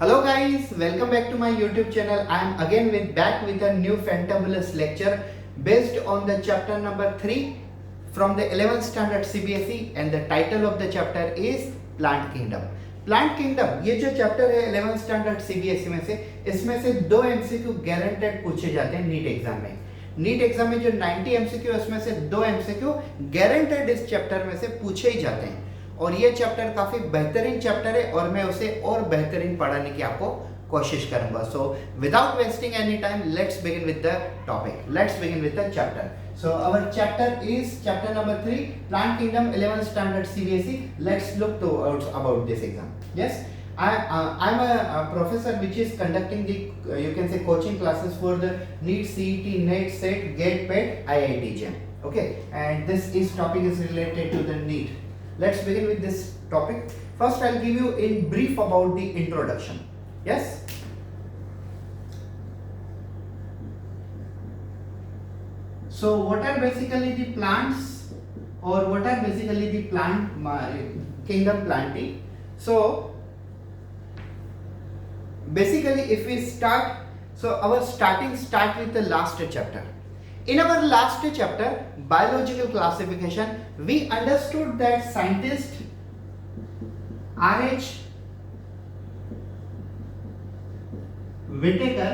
Hello guys, welcome back to my YouTube channel. I am again back with a new fantabulous lecture based on the chapter number 3 from the 11th standard CBSE and the title of the chapter is Plant Kingdom. Plant kingdom ये जो chapter है 11th standard CBSE में से इसमें से 2 MCQ guaranteed पूछे जाते हैं नीट एग्जाम में। नीट एग्जाम में जो 90 एमसीक्यू उसमें से 2 एमसीक्यू गारंटेड इस चैप्टर में से पूछे ही जाते हैं और ये चैप्टर काफी बेहतरीन चैप्टर है और मैं उसे और बेहतरीन पढ़ाने की आपको कोशिश करूंगा। So without wasting any time let's begin with the topic, let's begin with the chapter. So our chapter is chapter number 3, Plant Kingdom, 11th standard CBSE. Let's look towards about this exam. Yes, I'm a professor which is conducting the you can say coaching classes for the NEET, CET, NET, SET, GATE, PET, IIT JAM. Okay, and this topic is related to the NEET. Let's begin with this topic. First, I'll give you in brief about the introduction. Yes. So what are basically the plants or what are basically the plant kingdom planting? So basically if we start, so our start with the last chapter. In our last chapter, biological classification, we understood that scientist R.H. Whittaker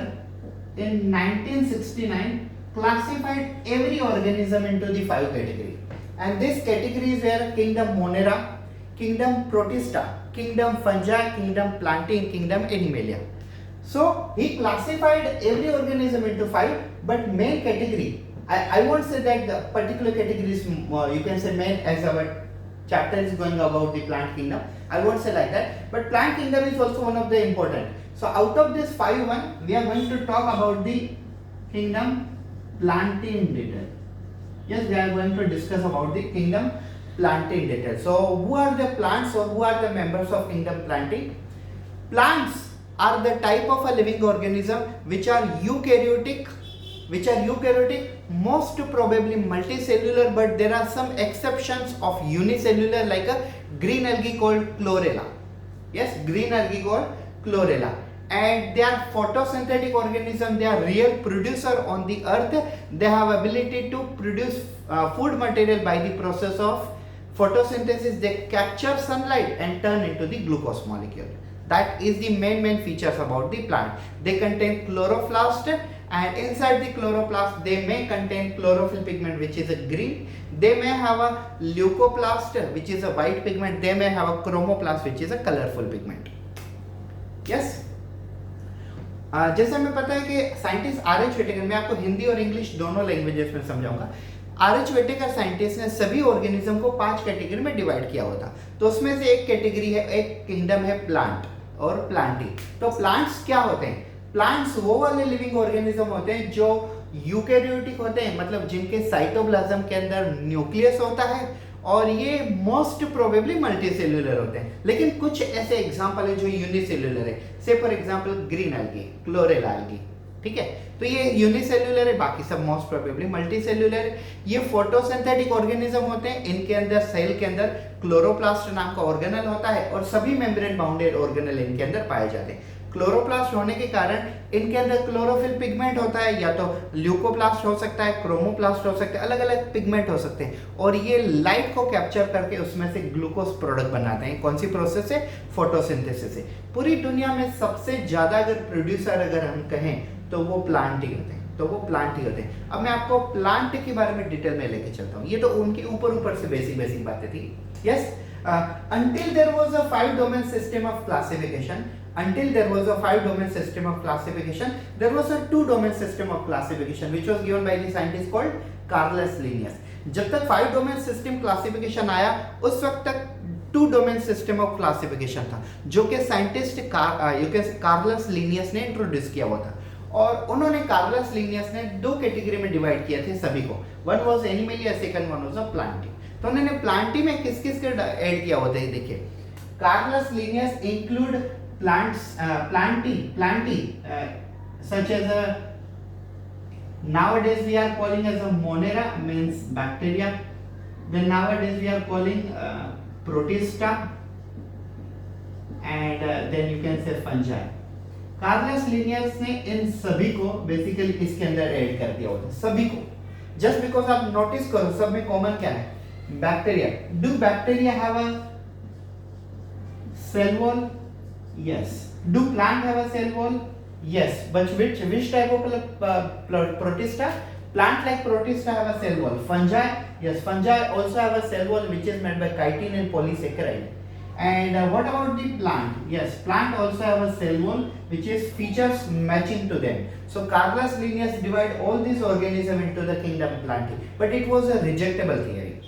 in 1969 classified every organism into the 5 categories, and these categories were kingdom Monera, kingdom Protista, kingdom Fungi, kingdom Plantae, kingdom Animalia. So he classified every organism into 5, but main category, I won't say that the particular category is you can say main, as our chapter is going about the plant kingdom. I won't say like that, but plant kingdom is also one of the important. So out of this 5 we are going to talk about the kingdom Plantae in detail. Yes, we are going to discuss about the kingdom Plantae in detail. So who are the plants or who are the members of kingdom Plantae? Plants are the type of a living organism which are eukaryotic, most probably multicellular, but there are some exceptions of unicellular like a green algae called chlorella. Yes, green algae called chlorella. And they are photosynthetic organism, they are real producer on the earth. They have ability to produce food material by the process of photosynthesis. They capture sunlight and turn into the glucose molecule. That is the main features about the plant. They contain chloroplast, and inside the chloroplast they may contain chlorophyll pigment which is a green. They may have a leucoplast which is a white pigment. They may have a chromoplast which is a colorful pigment. Yes. जैसे हमें पता है कि scientist RH. Whittaker, मैं आपको हिंदी और English दोनों languages में समझाऊंगा। आर.एच. व्हिटेकर साइंटिस्ट ने सभी ऑर्गेनिज्म को 5 कैटेगरी में डिवाइड किया हुआ था। तो उसमें से एक कैटेगरी है, एक किंगडम है प्लांट और प्लांटी। तो प्लांट्स क्या होते हैं? प्लांट्स वो वाले लिविंग ऑर्गेनिज्म होते हैं जो यूकैरियोटिक होते हैं, मतलब जिनके साइटोप्लाज्म के अंदर न्यूक्लियस होता है और ये मोस्ट प्रोबेबली मल्टीसेल्युलर होते हैं। लेकिन कुछ ऐसे एग्जांपल है जो यूनिसेल्युलर है, से for example green algae, chlorella algae, ठीक है। तो ये यूनिसेल्युलर है, बाकी सब मोस्ट प्रोबेबली मल्टीसेल्युलर है। ये फोटोसिंथेटिक ऑर्गेनिज्म होते हैं, इनके अंदर सेल के अंदर क्लोरोप्लास्ट नाम का ऑर्गेनल होता है और सभी मेम्ब्रेन बाउंडेड ऑर्गेनल इनके अंदर पाए जाते हैं। क्लोरोप्लास्ट होने के कारण इनके अंदर क्लोरोफिल पिगमेंट होता है, या तो ल्यूकोप्लास्ट हो सकता है, क्रोमोप्लास्ट हो सकता है, अलग अलग पिगमेंट हो सकते हैं और ये लाइट को कैप्चर करके उसमें से ग्लूकोज प्रोडक्ट बनाते हैं। कौन सी प्रोसेस से? फोटोसिंथेसिस से। पूरी दुनिया में सबसे ज्यादा अगर प्रोड्यूसर अगर हम कहें तो वो प्लांट ही होते हैं, अब मैं आपको प्लांट के बारे में डिटेल में लेके चलता हूँ। ये तो उनके ऊपर से बेसिक बातें थी। Yes, until there was a 5 domain system of classification, there was a 2 domain system of classification which was given by the scientist called Carolus Linnaeus. जब तक 5 domain system classification आया उस वक्त तक 2 domain system of classification था जो कि scientist Carolus Linnaeus ने इंट्रोड्यूस किया हुआ था। और उन्होंने कार्लस लिनियस ने 2 कैटेगरी में डिवाइड किया थे सभी को। One was Animalia, second one was Plantae. तो उन्होंने प्लांटी में किस किस के ऐड किया होता है देखिए। Carolus Linnaeus include plantae such as nowadays we are calling as a Monera, means bacteria, then nowadays we are calling Protista, and then you can say fungi. Carolus Linnaeus ने इन सभी को बेसिकली इसके अंदर ऐड कर दिया होता, सभी को। जस्ट बिकॉज आप नोटिस करो सब में कॉमन क्या है, bacteria. Do bacteria have a cell wall? Yes. Do plant have a cell wall? Yes. But which type of protista? Plant-like protista have a cell wall. Fungi? Yes. Fungi also have a cell wall which is made by chitin and polysaccharide. And what about the plant? Yes, plant also have a cell wall which is features matching to them. So Carolus Linnaeus divide all these organisms into the kingdom Plantae, but it was a rejectable theory.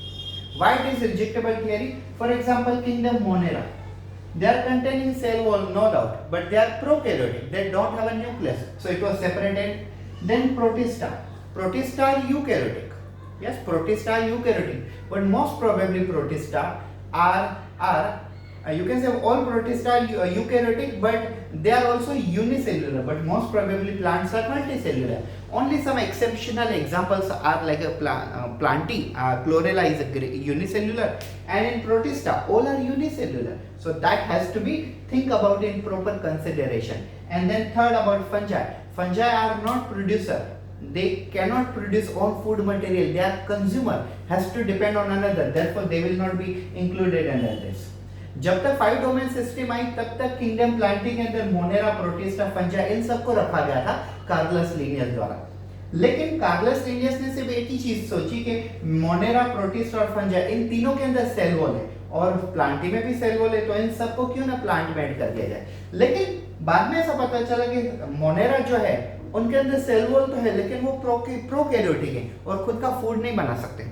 Why it is rejectable theory? For example, kingdom Monera. They are containing cell wall, no doubt, but they are prokaryotic. They don't have a nucleus, so it was separated. Then protista. Protista are eukaryotic. Yes, protista are eukaryotic, but most probably protista are you can say all protista are eukaryotic, but they are also unicellular. But most probably plants are multicellular. Only some exceptional examples are like a Plantae. Chlorella is a unicellular, and in protista all are unicellular. So that has to be think about in proper consideration. And then third about fungi. Fungi are not producer. They cannot produce own food material. They are consumer. Has to depend on another. Therefore, they will not be included under this. जब तक 5 domain system आई तब तक kingdom Plantae के अंदर Monera, protista, फंजा इन सबको रखा गया था कार्लस लिनियस द्वारा। लेकिन कार्लस लिनियस ने सिर्फ एक ही चीज सोची कि मोनेरा, प्रोटिस्टा और फंजा इन तीनों के अंदर सेल वॉल है और प्लांटी में भी सेल वॉल है, तो इन सबको क्यों ना प्लांट में ऐड कर दिया जाए। लेकिन बाद में ऐसा पता चला कि मोनेरा जो है उनके अंदर सेल वॉल तो है लेकिन वो प्रोकैरियोटिक है और खुद का फूड नहीं बना सकते।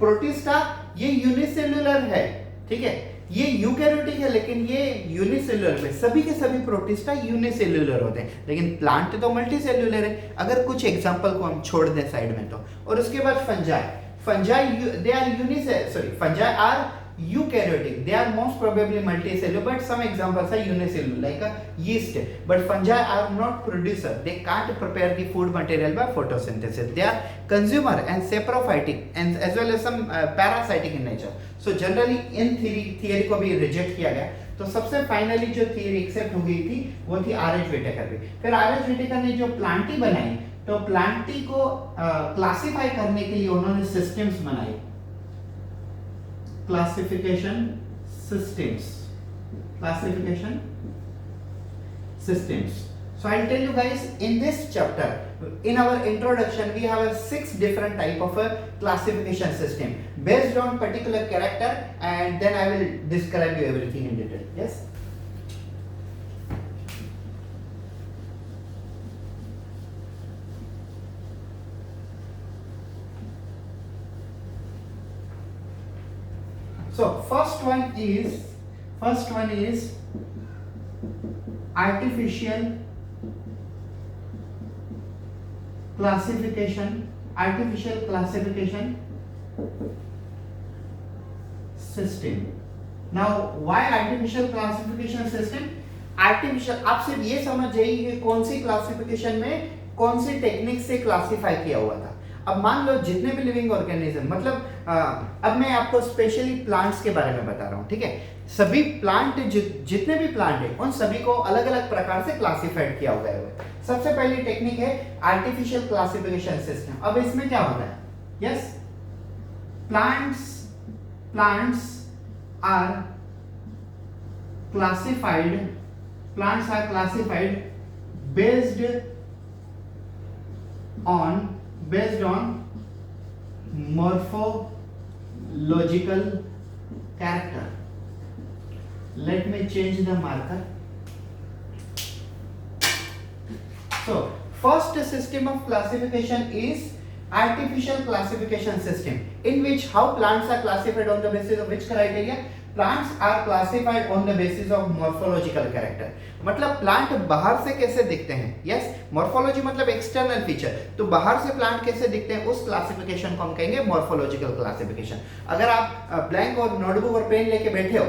प्रोटिस्टा ये यूनिसेल्युलर है, ठीक है, ये यूकैरियोटिक है लेकिन ये यूनिसेल्युलर में सभी के सभी प्रोटिस्टा यूनिसेल्युलर होते हैं, लेकिन प्लांट तो मल्टीसेल्युलर है। अगर कुछ एग्जांपल को हम छोड़ दें साइड में तो। और उसके बाद fungi they are fungi are eukaryotic. They are most probably multicellular, but some examples are unicellular, like a yeast. But fungi are not producer. They can't prepare the food material by photosynthesis. They are consumer and saprophytic, and as well as some parasitic in nature. So generally in theory को भी reject किया गया। तो सबसे finally जो theory accept हो गई थी वो थी आर.एच. व्हिटेकर की। फिर आर.एच. व्हिटेकर ने जो प्लांटी बनाई, तो प्लांटी को क्लासिफाई करने के लिए उन्होंने सिस्टम्स बनाई, classification systems. So I'll tell you guys in this chapter, in our introduction, we have 6 different type of a classification system based on particular character, and then I will describe you everything in detail. Yes. So first one is artificial classification system. Now why artificial classification system? Artificial, आप सिर्फ ये समझ जाइए कि कौन सी classification में कौन सी technique से क्लासिफाई किया हुआ था। अब मान लो जितने भी लिविंग ऑर्गेनिज्म, मतलब अब मैं आपको स्पेशली प्लांट्स के बारे में बता रहा हूँ, ठीक है। सभी प्लांट जितने भी प्लांट है उन सभी को अलग अलग प्रकार से क्लासिफाइड किया हुआ है। सबसे पहली टेक्निक है आर्टिफिशियल क्लासिफिकेशन सिस्टम। अब इसमें क्या होता है, yes, plants are classified based on morphological character. Let me change the marker. So first system of classification is artificial classification system, in which how plants are classified on the basis of which criteria? Plants are classified on the basis of morphological character. मतलब plant बाहर से कैसे दिखते हैं, yes, morphology मतलब external feature, तो बाहर से प्लांट कैसे दिखते हैं उस क्लासिफिकेशन को हम कहेंगे मॉर्फोलॉजिकल क्लासिफिकेशन। अगर आप ब्लैंक और नोटबुक और पेन लेके बैठे हो,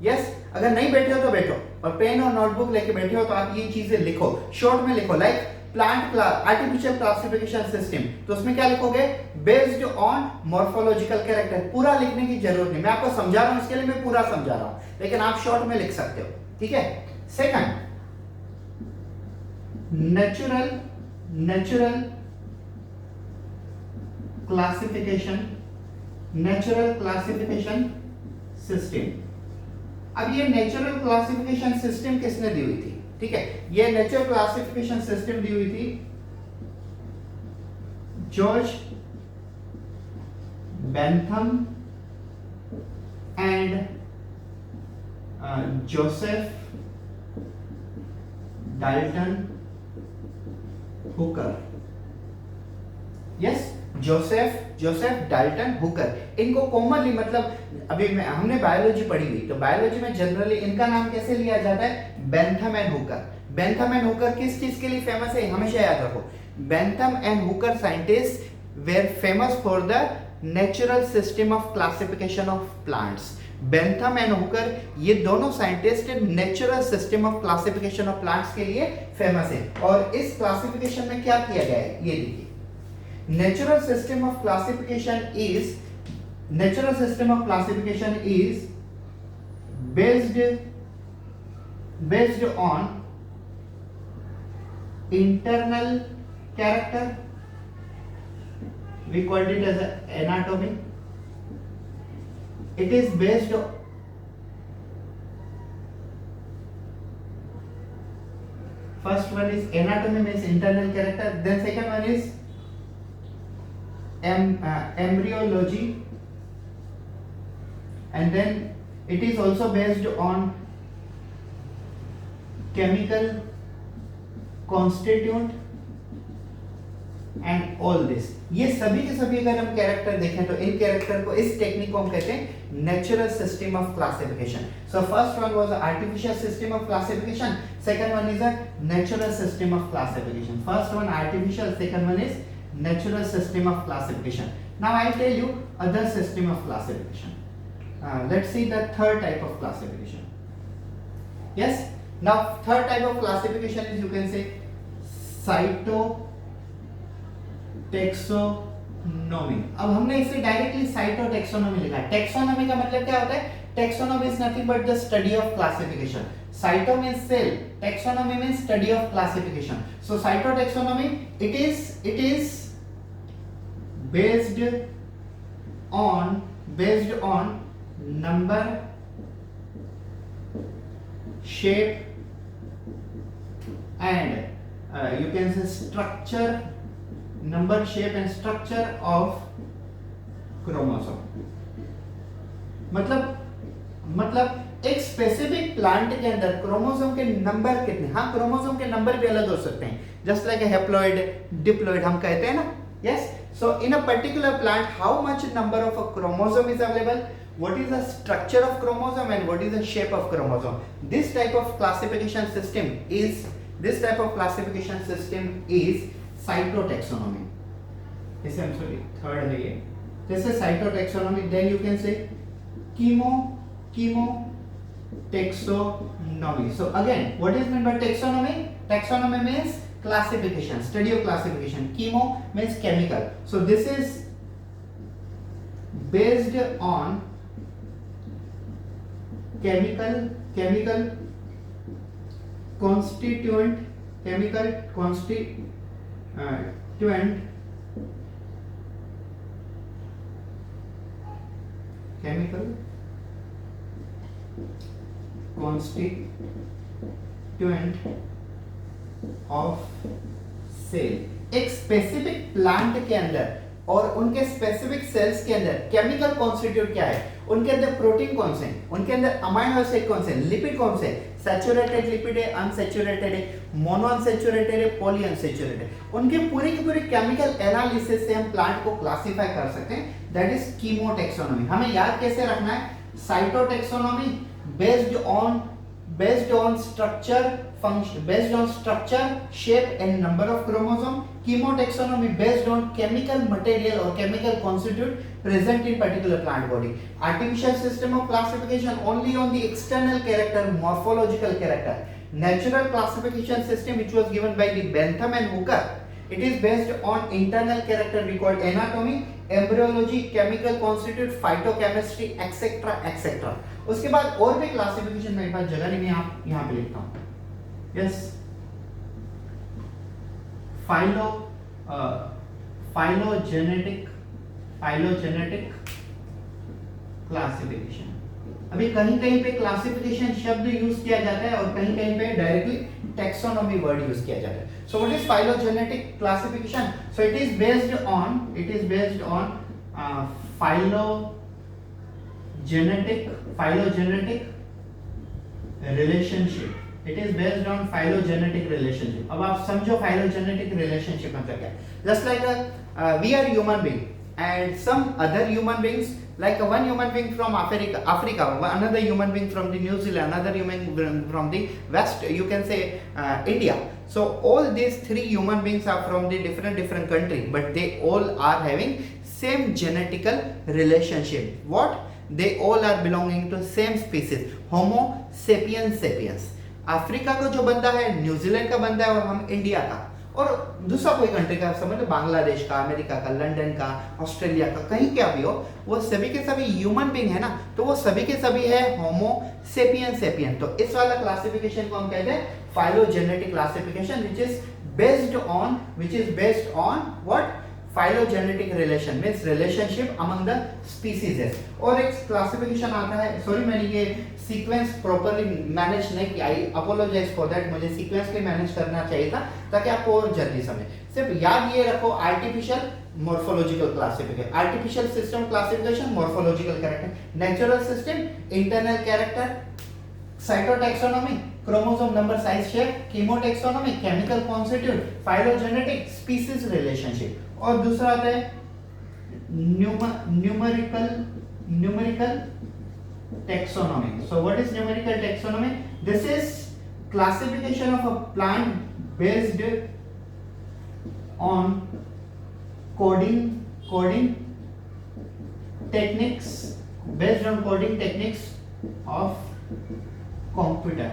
यस, अगर नहीं बैठे हो तो बैठो, और पेन और नोटबुक लेके बैठे हो तो आप ये चीजें लिखो, शॉर्ट में लिखो, like plant artificial classification system, तो उसमें क्या लिखोगे, बेस्ड ऑन मॉर्फोलॉजिकल कैरेक्टर। पूरा लिखने की जरूरत नहीं, मैं आपको समझा रहा हूं, इसके लिए मैं पूरा समझा रहा हूं, लेकिन आप शॉर्ट में लिख सकते हो, ठीक है। Second, natural classification system. अब ये नेचुरल क्लासिफिकेशन सिस्टम किसने दी हुई थी? ठीक है, ये नेचुरल क्लासिफिकेशन सिस्टम दी हुई थी George Bentham and Joseph Dalton Hooker. Yes, Joseph Dalton Hooker. इनको कॉमनली मतलब अभी हमने बायोलॉजी पढ़ी हुई, तो बायोलॉजी में जनरली इनका नाम कैसे लिया जाता है? Bentham and Hooker. Bentham and Hooker किस चीज के लिए फेमस है? हमेशा याद रखो, Bentham and Hooker scientist were famous for the natural system of classification of plants. Bentham and Hooker ये दोनों scientist natural system of classification of plants के लिए फेमस है। और इस क्लासिफिकेशन में क्या किया गया है ये देखिए, natural system of classification is based on internal character, we called it as anatomy. It is based first one is anatomy, means internal character, then second one is embryology, and then it is also based on chemical constituent and all this। ये सभी के सभी अगर हम character देखें तो इन character को, इस टेक्निक को हम कहते हैं natural system of classification. So first one was artificial system of classification, second one is a natural system of classification. First one artificial, second one is natural system of classification. Now I tell you other system of classification. Let's see the third type of classification. Yes, now third type of classification is, you can say, cytotaxonomy. अब हमने इसे directly cytotaxonomy लिखा है। Taxonomy का मतलब क्या होता है? Taxonomy is nothing but the study of classification. Cyto means cell, taxonomy means study of classification. So cytotaxonomy, it is based on number, shape and you can say structure, number, shape and structure of chromosome. मतलब एक specific plant के अंदर chromosome के number कितने, हाँ chromosome के number भी अलग हो सकते हैं, जस्ट लाइक हेप्लॉइड, डिप्लॉइड हम कहते हैं ना। Yes, so in a particular plant how much number of a chromosome is available, what is the structure of chromosome and what is the shape of chromosome. This type of classification system is cytotaxonomy. इसे हम sorry third है ये, जैसे cytotaxonomy, then you can say chemotaxonomy. So again, what is meant by taxonomy? Taxonomy means classification, study of classification. Chemo means chemical. So this is based on chemical constituent of cell. एक specific plant के अंदर और उनके specific sales के अंदर chemical constitute क्या है, उनके अंदर प्रोटीन कौन से हैं, उनके अंदर अमाइनो एसिड कौन से हैं, लिपिड कौन से हैं, सैचुरेटेड लिपिड है, अनसैचुरेटेड है, मोनो अनसैचुरेटेड है, पॉली अनसैचुरेटेड है, उनके पूरे की पूरी केमिकल एनालिसिस से हम प्लांट को क्लासिफाई कर सकते हैं। That is कीमोटैक्सोनॉमी। हमें याद कैसे रखना है? Cytotaxonomy based on structure, function, based on structure, shape and number of chromosome. Chemotaxonomy based on chemical material or chemical constituent present in particular plant body. Artificial system of classification only on the external character, morphological character. Natural classification system which was given by the Bentham and Hooker, it is based on internal character, we call anatomy, embryology, chemical constituent, phytochemistry, etc etc. उसके बाद और भी classification मेरे पास जगह नहीं है, यहाँ पे लिखता हूँ। Yes, phylogenetic classification. अभी कहीं कहीं पे क्लासिफिकेशन शब्द यूज किया जाता है और कहीं कहीं पे डायरेक्टली टैक्सोनॉमी वर्ड यूज किया जाता है। So what is phylogenetic classification? So it is based on phylogenetic relationship. It is based on phylogenetic relationship. अब आप समझो phylogenetic relationship मतलब क्या है। Just like we are human being and some other human beings, like one human being from Africa, another human being from the New Zealand, another human being from the West, you can say India. So all these three human beings are from the different country, but they all are having same genetical relationship. What? They all are belonging to same species, Homo sapiens sapiens. Africa का जो बंदा है New Zealand का बंदा है और हम India का, और दूसरा कोई कंट्री का, समझ लो बांग्लादेश का, अमेरिका का, लंदन का, ऑस्ट्रेलिया का, कहीं क्या भी हो, वो सभी के सभी ह्यूमन बीइंग है ना, तो वो सभी के सभी है होमो सेपियन सेपियन। तो इस वाला क्लासिफिकेशन को हम कहते हैं phylogenetic classification, which is based on what? phylogenetic relation means relationship among the species है। और एक क्लासिफिकेशन आता है, सॉरी मैंने ये सीक्वेंस प्रॉपर्ली मैनेज नहीं किया, आई अपोलोजाइज फॉर दैट, मुझे सीक्वेंस भी मैनेज करना चाहिए था ताकि आपको और जल्दी समझे। सिर्फ याद ये रखो, artificial morphological classification, artificial system classification, morphological character, natural system, internal character, cytotaxonomy, chromosome number size shape, कीमोटैक्सोनॉमी, chemical constitute, phylogenetic, species relationship, और दूसरा आता है numerical taxonomy. So what is numerical taxonomy? This is classification of a plant based on coding techniques of computer.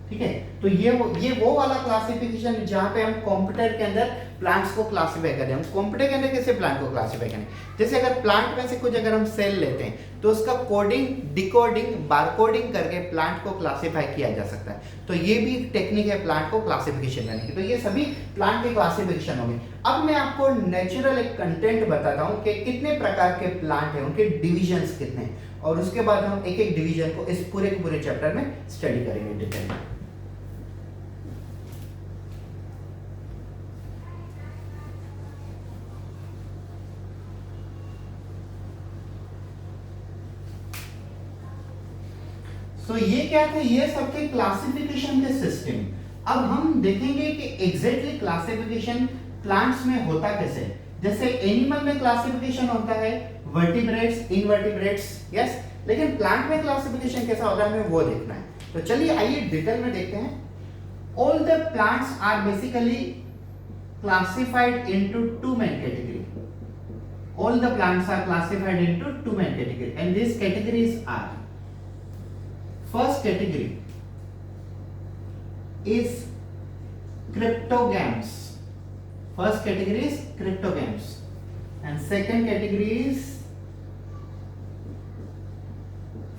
ठीक है, तो ये वो वाला क्लासिफिकेशन जहां पे हम कंप्यूटर के अंदर प्लांट्स को क्लासिफाई करें। हम कंप्यूटर के अंदर कैसे प्लांट को क्लासिफाई करें? जैसे अगर प्लांट में से कुछ अगर हम सेल लेते हैं तो उसका कोडिंग, डिकोडिंग, बारकोडिंग करके प्लांट को क्लासिफाई किया जा सकता है। तो ये भी एक टेक्निक है प्लांट को क्लासिफिकेशन करने की। तो ये सभी प्लांट के क्लासिफिकेशन हो गए। अब मैं आपको नेचुरल एक कंटेंट बताता हूँ कि कितने प्रकार के प्लांट हैं, उनके डिविजन्स कितने हैं, और उसके बाद हम एक एक डिवीजन को इस पूरे के पूरे चैप्टर में स्टडी करेंगे डिटेल में। तो ये क्या थे? ये सबके क्लासिफिकेशन के सिस्टम। अब हम देखेंगे कि एग्जैक्टली क्लासिफिकेशन प्लांट्स में होता कैसे। जैसे एनिमल में क्लासिफिकेशन होता है वर्टिब्रेट्स, इनवर्टिब्रेट्स, यस, लेकिन प्लांट में क्लासिफिकेशन कैसा होता है हमें वो देखना है। तो चलिए आइए डिटेल में देखते हैं। All the plants are basically classified into two main category. All the plants are classified into two main category and this categories are, first category is cryptogams. First category is cryptogams and second category is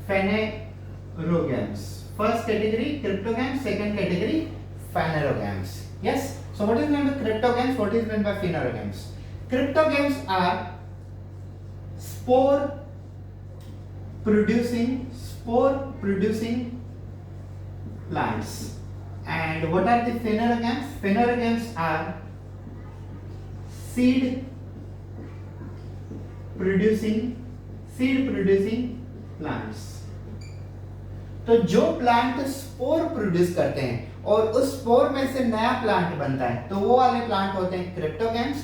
phanerogams. First category cryptogams, second category phanerogams. Yes, so what is meant by cryptogams, what is meant by phanerogams? Cryptogams are spore producing plants. And what are the phanerogams? Phanerogams are seed producing plants. तो जो plant spore produce करते हैं और उस spore में से नया plant बनता है तो वो वाले प्लांट होते हैं क्रिप्टोगैम्स,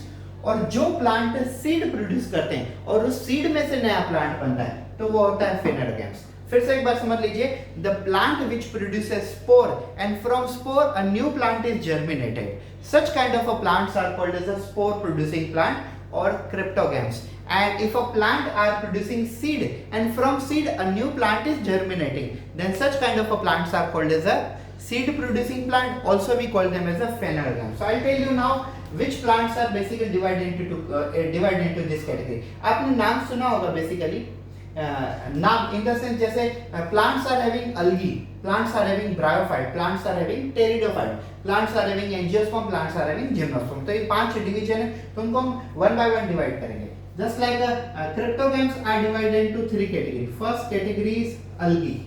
और जो प्लांट सीड प्रोड्यूस करते हैं और उस सीड में से नया प्लांट बनता है तो वो होता है phanerogams. फिर से एक बार समझ लीजिए, the plant which produces spore and from spore a new plant is germinated, such kind of a plants are called as a spore producing plant और cryptogams. And if a plant are producing seed and from seed a new plant is germinating, then such kind of a plants are called as a seed producing plant, also we call them as a phanerogam. So I'll tell you now which plants are basically divided into this category. आपने नाम सुना होगा basically नाम in the sense जैसे plants are having algae, plants are having bryophyte, plants are having pteridophyte, plants are having angiosperm, plants are having gymnosperm. तो ये 5 division है, तो उनको हम वन बाय वन डिवाइड करेंगे। Just like cryptogams are divided into 3 category. First category is algae,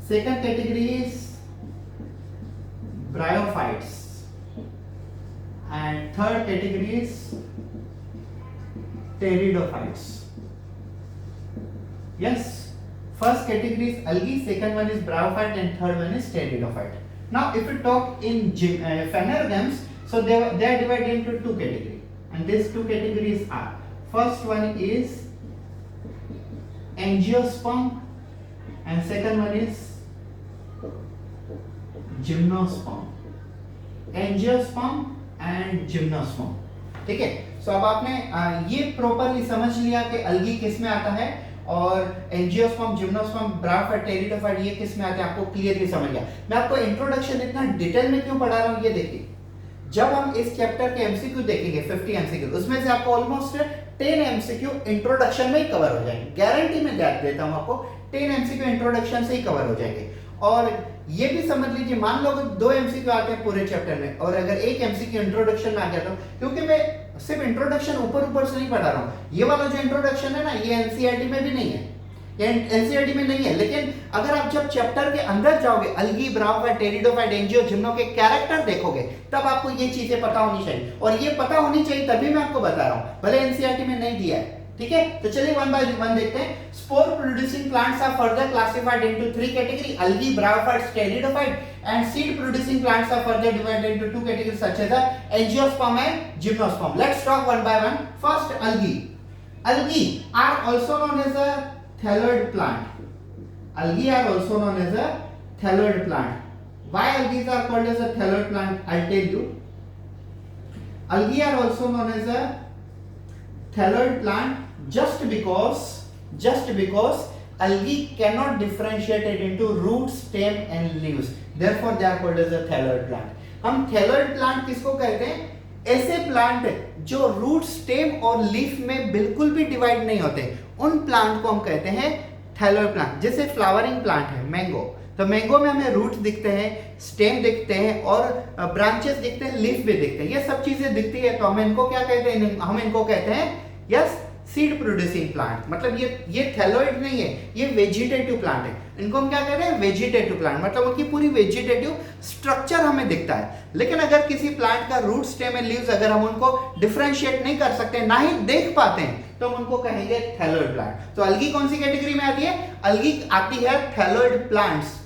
second category is bryophytes, and third category is pteridophytes. Yes, first category is algae, second one is bryophyte, and third one is pteridophyte. Now if we talk in phanerogames, so they are divided into 2 categories, and these 2 categories are, first one is angiosperm and second one is gymnosperm, angiosperm and gymnosperm. ठीक है, सो अब आपने ये properly समझ लिया कि algae किस में आता है और एंजियोस्पर्म, जिम्नोस्पर्म, ब्रायोफाइट, टेरिडोफाइट ये किस में आते हैं, आपको क्लियरली समझ गया। मैं आपको इंट्रोडक्शन इतना डिटेल में क्यों पढ़ा रहा हूँ, ये देखिए। जब हम इस चैप्टर के एमसीक्यू देखेंगे 50 एमसीक्यू, उसमें से आपको ऑलमोस्ट 10 एमसीक्यू इंट्रोडक्शन में ही कवर हो जाएंगे। गारंटी में देता हूँ आपको 10 एमसीक्यू इंट्रोडक्शन से ही कवर हो जाएंगे। और ये भी समझ लीजिए, मान लो 2 एमसीक्यू आते हैं पूरे चैप्टर में और अगर 1 एमसीक्यू इंट्रोडक्शन में आ गया, तो क्योंकि मैं सिर्फ इंट्रोडक्शन ऊपर से नहीं पढ़ा रहा हूँ, ये वाला जो इंट्रोडक्शन है ना, ये एनसीईआरटी में भी नहीं है, ये एनसीईआरटी में नहीं है। लेकिन अगर आप जब चैप्टर के अंदर जाओगे, algae, bryophyte, pteridophyte, angio, gymno के कैरेक्टर देखोगे, तब आपको ये चीजें पता होनी चाहिए। और ये पता होनी चाहिए तभी मैं आपको बता रहा हूँ, भले एनसीईआरटी में नहीं दिया है। ठीक है, तो चलिए वन बाय वन देखते हैं। Spore producing plants are further classified into 3 category, algae, bryophytes, pteridophyte, and seed producing plants are further divided into 2 categories such as the angiosperm and gymnosperm. Let's talk one by one. First, algae. Algae are also known as a thalloid plant. Algae are also known as a thalloid plant. Why algae are called as a thalloid plant? I'll tell you. Algae are also known as a thalloid plant just because algae cannot differentiate it into root, stem and leaves, therefore they are called as a thalloid plant. हम thalloid plant किसको कहते हैं? ऐसे plant जो root, stem और leaf में बिल्कुल भी डिवाइड नहीं होते, उन प्लांट को हम कहते हैं थैलोइड प्लांट। जैसे फ्लावरिंग प्लांट है मैंगो, तो मैंगो में हमें रूट दिखते हैं, स्टेम दिखते हैं और ब्रांचेस दिखते हैं, लीफ भी दिखते हैं, ये सब चीजें दिखती है, तो हम इनको क्या कहते हैं? हम इनको कहते हैं यस सीड प्रोड्यूसिंग प्लांट। मतलब ये थैलोइड नहीं है, ये वेजिटेटिव प्लांट है। इनको हम क्या कहते हैं? Vegetative plant. मतलब उनकी पूरी वेजिटेटिव स्ट्रक्चर हमें दिखता है, लेकिन अगर किसी प्लांट का रूट, स्टेम एंड लीव्स अगर हम उनको डिफरेंशिएट नहीं कर सकते, ना ही देख पाते हैं, तो हम उनको कहेंगे थैलोइड प्लांट। तो अल्गी कौन सी कैटेगरी में आती है? अल्गी आती है थैलोइड प्लांट्स।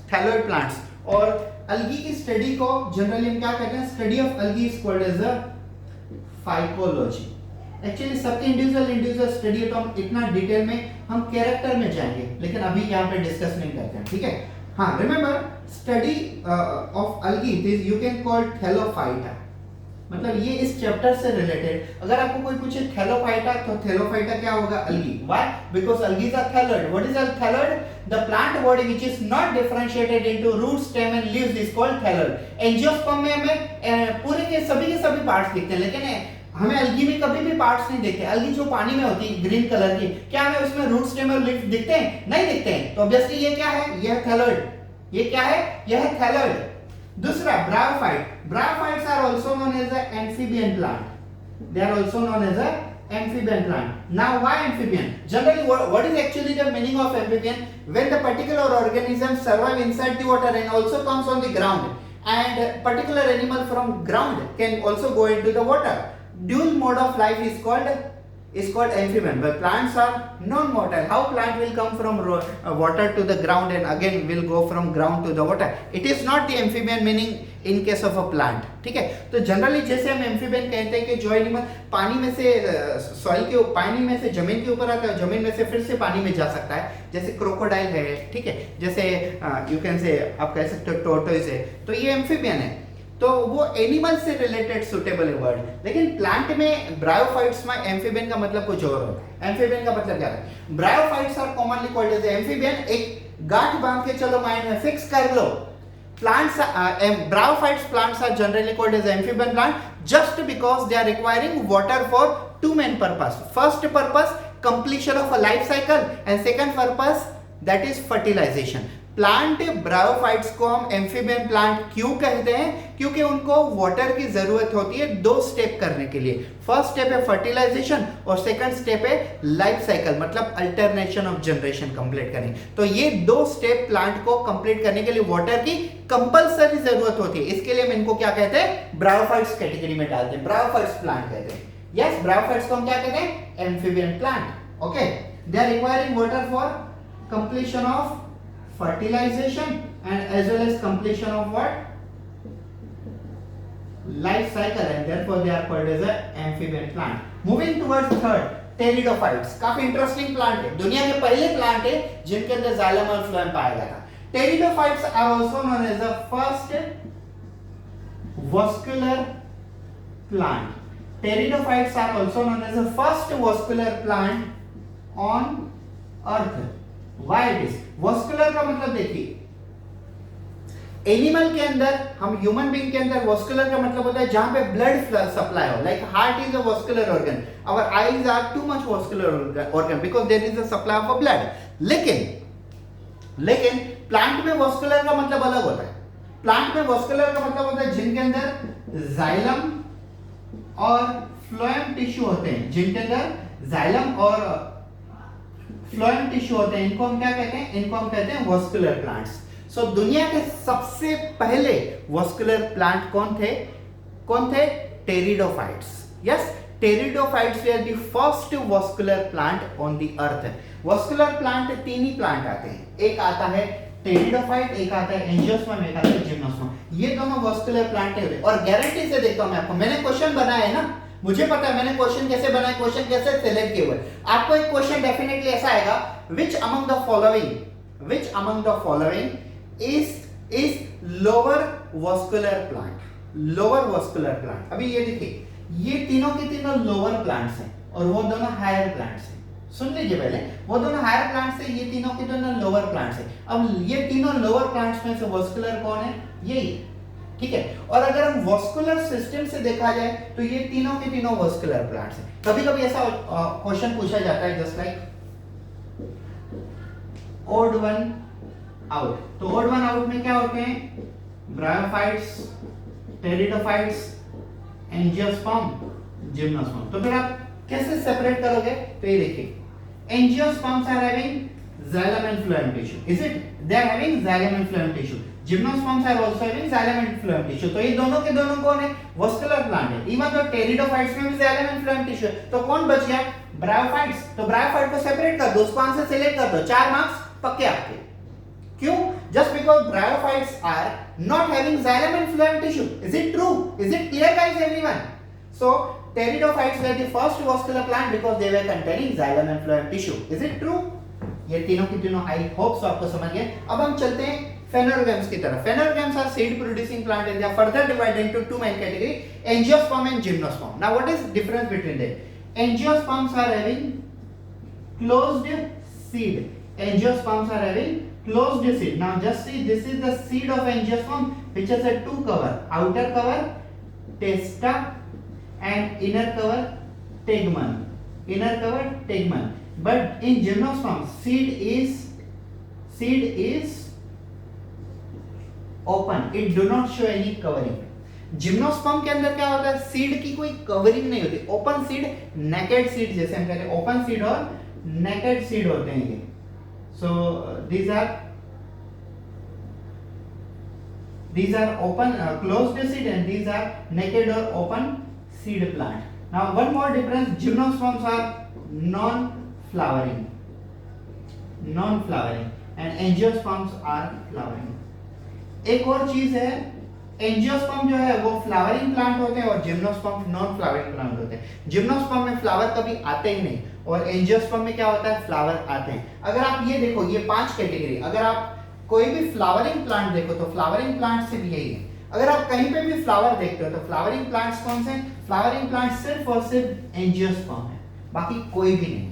और अल्गी की स्टडी को जनरली हम क्या कहते हैं? Study of algae is called as a phycology. Actually सबके इंडिविजुअल स्टडी है, तो हम इतना डिटेल में हम कैरेक्टर में जाएंगे, लेकिन अभी यहाँ पे डिस्कस नहीं करते हैं। ठीक है, हाँ, remember study of algae this you can call Thallophyta. मतलब ये इस चैप्टर से रिलेटेड। अगर आपको कोई पूछे थैलोफाइटा, तो थैलोफाइटा क्या होगा? Algae. Why? Because algae is a thalloid. What is a thalloid? The plant body which is not differentiated into root, stem and leaves is called thalloid. Angiosperm में हमें पूरे के सभी पार्ट्स दिखते हैं, लेकिन हमें अल्गी में कभी भी पार्ट्स नहीं दिखते। अल्गी जो पानी में होती है ग्रीन कलर की, क्या हमें उसमें रूट, स्टेम और लीफ दिखते हैं? नहीं दिखते हैं। तो ऑब्वियसली ये क्या है? यह थैलोइड। ये क्या है? यह है थैलोइड। दूसरा bryophyte. Bryophytes are also known as a amphibian plant. They are also known as a amphibian plant. Now why amphibian? Generally what is actually the meaning of amphibian? When the particular organism survive inside the water and also comes on the ground, and particular animal from ground can also go into the water. Dual mode of life is called amphibian, but plants are non-mortal. How plant will come from water to the ground and again will go from ground to the water? It is not the amphibian meaning in case of a plant. ठीक है, तो generally जैसे हम amphibian कहते हैं कि जो animal पानी में से सॉइल के पानी में से जमीन के ऊपर आता है, जमीन में से फिर से पानी में जा सकता है, जैसे क्रोकोडाइल है, ठीक है, जैसे यू कैन से आप कह सकते हो टोर्टोइस है, तो ये एम्फीबियन है। तो वो एनिमल से रिलेटेड सुटेबल है वर्ड। लेकिन प्लांट में ब्रायोफाइट्स में एम्फीबियन का मतलब कुछ और होता है। एम्फीबियन का मतलब क्या है? Bryophytes are commonly called as amphibian. एक गांठ बांध के चलो माइंड में फिक्स कर लो। Plants, bryophytes plants are generally called as amphibian plant just because they are requiring water for two main purpose. First purpose, completion of a life cycle, and second purpose that is fertilization. Plant bryophytes को हम amphibian plant क्यों कहते हैं? क्योंकि उनको water की जरूरत होती है दो स्टेप करने के लिए. फर्स्ट स्टेप है फर्टिलाइजेशन और सेकंड स्टेप है लाइफ साइकिल, मतलब अल्टरनेशन ऑफ जनरेशन कंप्लीट करनी. तो ये दो स्टेप प्लांट को कंप्लीट करने के लिए वाटर की कंपलसरी जरूरत होती है. इसके लिए हम इनको क्या कहते हैं? ब्रायोफाइट्स कैटेगरी में डालते हैं, ब्रायोफाइट्स प्लांट कहते हैं. यस, ब्रायोफाइट्स को हम क्या कहते हैं? Amphibian plant. Okay, they are requiring water for completion of fertilization and as well as completion of what? Life cycle, and therefore they are called as a amphibian plant. Moving towards third, pteridophytes. काफी interesting plant है, दुनिया के पहले plant है जिनके अंदर xylem और phloem पाया गया था. Pteridophytes are also known as the first vascular plant. Pteridophytes are also known as the first vascular plant on earth. Why it is? Vascular का मतलब देखिए, एनिमल के अंदर, हम ह्यूमन बीइंग के अंदर वॉस्कुलर का मतलब होता है जहां पे ब्लड सप्लाई हो. Like heart is a vascular organ, our eyes are too much vascular organ because there is a supply of blood. लेकिन प्लांट में वॉस्कुलर का मतलब अलग होता है. प्लांट में वॉस्कुलर का मतलब होता है जिनके अंदर जाइलम और फ्लोएम टिश्यू होते हैं, जिनके अंदर जाइलम और फ्लोएम टिश्यू होते हैं. इनको हम क्या कहते हैं? इनको हम कहते हैं वॉस्कुलर प्लांट्स. सो दुनिया के सबसे पहले वॉस्कुलर प्लांट कौन थे? Pteridophytes. Yes, pteridophytes were the first vascular plant on the earth. Vascular plant तीन ही प्लांट आते हैं, एक आता है टेरिडोफाइट, एक आता है एंजियोस्पर्म, एक आता है जिम्नोस्पर्म. ये दोनों वॉस्कुलर प्लांट है. और गारंटी से देखता हूं मैं आपको, मैंने क्वेश्चन बनाया है ना, मुझे पता है मैंने क्वेश्चन कैसे बनाया, क्वेश्चन कैसे सिलेक्ट किए हुए. आपको एक क्वेश्चन डेफिनेटली ऐसा आएगा, which among the following is lower vascular plant. Lower vascular plant. अभी ये देखिए, ये तीनों के तीनों लोअर प्लांट्स हैं और वो दोनों हायर प्लांट्स हैं. सुन लीजिए पहले, वो दोनों हायर प्लांट्स हैं, ये तीनों के दोनों लोअर प्लांट्स हैं. अब ये तीनों लोअर प्लांट्स में से वॉस्कुलर कौन है? यही, ठीक है. और अगर हम वॉस्कुलर सिस्टम से देखा जाए तो ये तीनों के तीनों वॉस्कुलर प्लांट्स हैं. कभी-कभी ऐसा क्वेश्चन पूछा जाता है just like odd one out. तो ओड वन आउट में क्या होते हैं? Bryophytes, pteridophytes, angiosperm, gymnosperm. तो फिर आप कैसे सेपरेट करोगे? तो ये देखिए, angiosperms are having xylem and phloem tissue. Is it? They are having xylem and phloem tissue. Gymnosperms are also having xylem and phloem tissue. तो ये दोनों के दोनों कौन है? वॉस्कुलर प्लांट है. इवन तो टेरिडोफाइट्स में भी xylem and phloem tissue है. तो कौन बच गया? ब्रायोफाइट्स. तो ब्रायोफाइट को सेपरेट कर दो, उसको आंसर सिलेक्ट कर दो, 4 मार्क्स पक्के आपके. क्यों? Just because bryophytes are not having xylem and phloem tissue. Is it true? Is it clear, guys, everyone? So pteridophytes were the first vascular plant because they were containing xylem and phloem tissue. Is it true? ये तीनों की तीनों I hope so आपको समझ गए. अब हम चलते हैं phanerogams की तरफ. Phanerogams are seed producing plant and they are further divided into two main category, angiosperm and gymnosperm. Now what is difference between them? Angiosperms are having closed seed. Angiosperms are having closed seed. Now just see, this is the seed of angiosperm which has a two cover, outer cover testa and inner cover tegmen. Inner cover tegmen. But in gymnosperm seed is open. It do not show any covering. Gymnosperm के अंदर क्या होता है? Seed की कोई covering नहीं होती. Open seed, naked seed जैसे हम कहते हैं, ओपन सीड और नेकेड सीड होते हैं ये. सो these are open closed seed and these are naked or open seed plant. Now one more difference, gymnosperms are non-flowering and angiosperms are flowering. एक और चीज है, एंजियोस्पर्म जो है वो फ्लावरिंग प्लांट होते हैं और जिम्नोस्पर्म नॉन फ्लावरिंग प्लांट होते हैं. जिम्नोस्पर्म में फ्लावर कभी आते ही नहीं और एंजियोस्पर्म में क्या होता है? फ्लावर आते हैं. अगर आप ये देखो, ये 5 कैटेगरी, अगर आप कोई भी फ्लावरिंग प्लांट देखो तो फ्लावरिंग प्लांट सिर्फ यही है. अगर आप कहीं पे भी फ्लावर देखते हो तो फ्लावरिंग प्लांट्स कौन से? फ्लावरिंग प्लांट सिर्फ और सिर्फ एंजियोस्पर्म है, बाकी कोई भी नहीं है.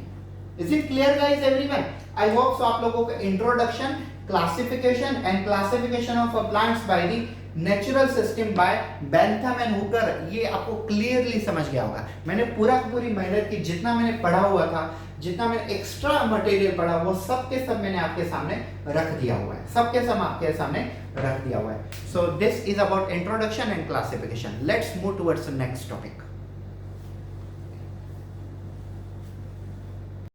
Is it clear guys everyone? I hope so आप लोगों को introduction, classification and classification of plants by the natural system by Bentham and Hooker ये आपको क्लियरली समझ गया होगा. मैंने पूरी मेहनत की, जितना मैंने पढ़ा हुआ था, जितना मैंने एक्स्ट्रा मटेरियल पढ़ा वो सब के सब मैंने आपके सामने रख दिया हुआ है, सब के सब आपके सामने रख दिया हुआ है. So this is about introduction and classification. Let's move towards the next topic.